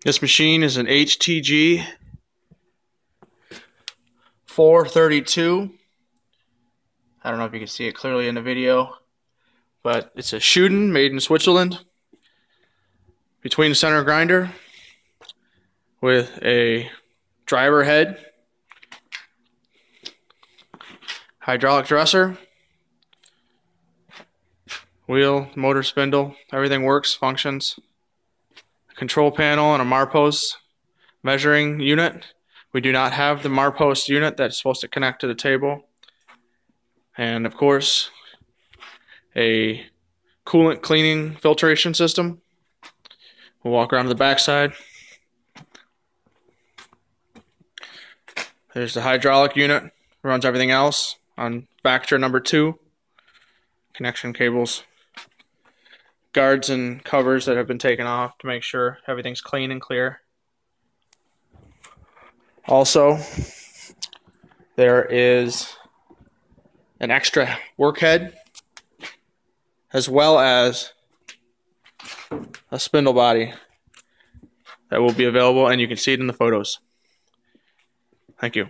This machine is an HTG 432. I don't know if you can see it clearly in the video, but it's a Tschudin made in Switzerland. Between center grinder with a driver head, hydraulic dresser, wheel, motor spindle, everything works, functions. Control panel and a Marpost measuring unit. We do not have the Marpost unit that's supposed to connect to the table. And of course, a coolant cleaning filtration system. We'll walk around to the back side. There's the hydraulic unit, runs everything else on factor number 2. Connection cables, guards and covers that have been taken off to make sure everything's clean and clear. Also, there is an extra work head as well as a spindle body that will be available, and you can see it in the photos. Thank you.